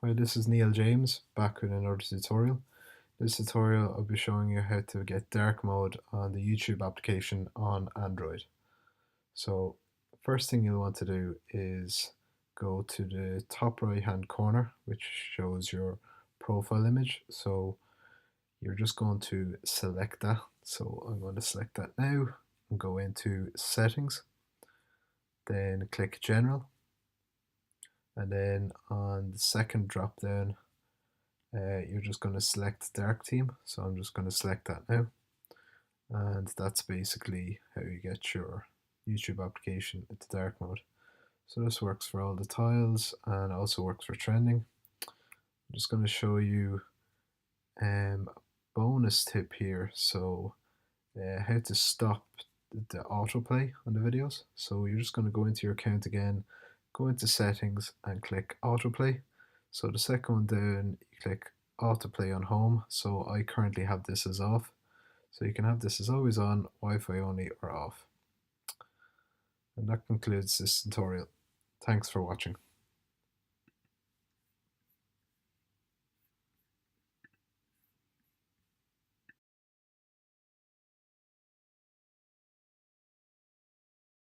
Hi, this is Neil James back with another tutorial. This tutorial I'll be showing you how to get dark mode on the YouTube application on Android. So first thing you'll want to do is go to the top right hand corner, which shows your profile image. So you're just going to select that. So I'm going to select that now and go into settings, then click general, and then on the second drop down you're just going to select dark theme. So I'm just going to select that now, and that's basically how you get your YouTube application into dark mode. So this works for all the tiles and also works for trending. I'm just going to show you a bonus tip here. So how to stop the autoplay on the videos. So you're just going to go into your account again, go into settings and click autoplay. So the second one down, you click autoplay on home. So I currently have this as off. So you can have this as always on, Wi-Fi only, or off. And that concludes this tutorial. Thanks for watching.